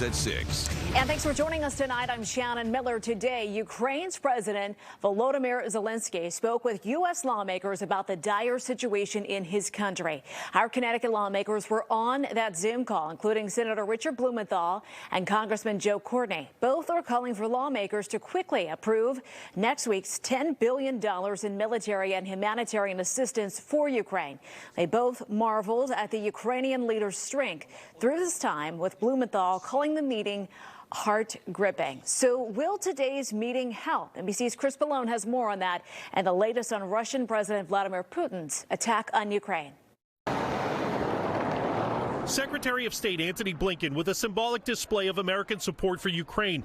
News at 6. And thanks for joining us tonight. I'm Shannon Miller. Today, Ukraine's President Volodymyr Zelenskyy spoke with U.S. lawmakers about the dire situation in his country. Our Connecticut lawmakers were on that Zoom call, including Senator Richard Blumenthal and Congressman Joe Courtney. Both are calling for lawmakers to quickly approve next week's $10 billion in military and humanitarian assistance for Ukraine. They both marveled at the Ukrainian leader's strength through this time, with Blumenthal calling the meeting heart-gripping. So will today's meeting help? NBC's Chris Ballone has more on that and the latest on Russian President Vladimir Putin's attack on Ukraine. Secretary of State Antony Blinken with a symbolic display of American support for Ukraine,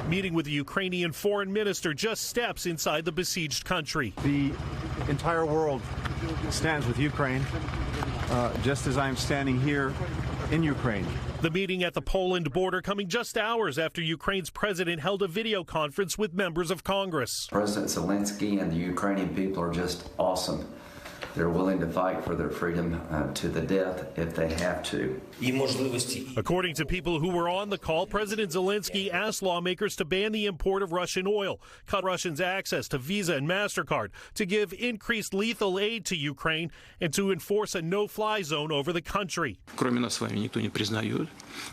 meeting with the Ukrainian foreign minister just steps inside the besieged country. The entire world stands with Ukraine, just as I'm standing here in Ukraine. The meeting at the Poland border coming just hours after Ukraine's president held a video conference with members of Congress. President Zelenskyy and the Ukrainian people are just awesome. They're willing to fight for their freedom to the death if they have to. According to people who were on the call, President Zelenskyy asked lawmakers to ban the import of Russian oil, cut Russians' access to Visa and MasterCard, to give increased lethal aid to Ukraine, and to enforce a no-fly zone over the country.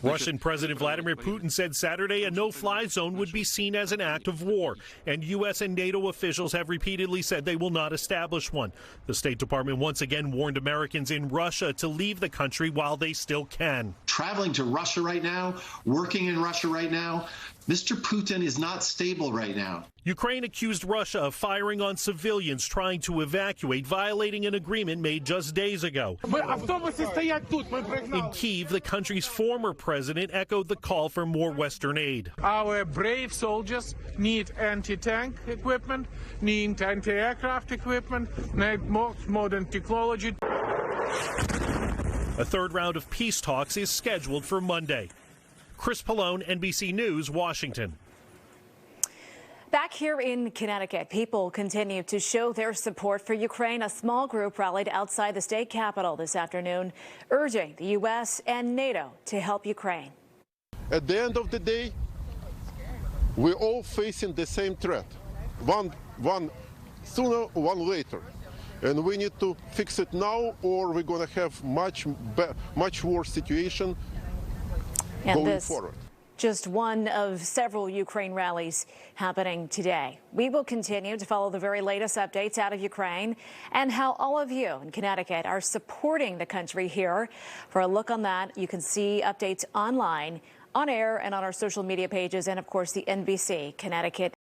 Russian President Vladimir Putin said Saturday a no-fly zone would be seen as an act of war, and U.S. and NATO officials have repeatedly said they will not establish one. The State Department once again warned Americans in Russia to leave the country while they still can. Traveling to Russia right now, working in Russia right now, Mr. Putin is not stable right now. Ukraine accused Russia of firing on civilians trying to evacuate, violating an agreement made just days ago. In Kyiv, the country's former president echoed the call for more Western aid. Our brave soldiers need anti-tank equipment, need anti-aircraft equipment, need more modern technology. A third round of peace talks is scheduled for Monday. Chris Ballone, NBC News, Washington. Back here in Connecticut, people continue to show their support for Ukraine. A small group rallied outside the state capitol this afternoon, urging the U.S. and NATO to help Ukraine. At the end of the day, we're all facing the same threat, one sooner, one later. And we need to fix it now, or we're going to have much worse situation going forward. Just one of several Ukraine rallies happening today. We will continue to follow the very latest updates out of Ukraine and how all of you in Connecticut are supporting the country here. For a look on that, you can see updates online, on air, and on our social media pages, and of course the NBC Connecticut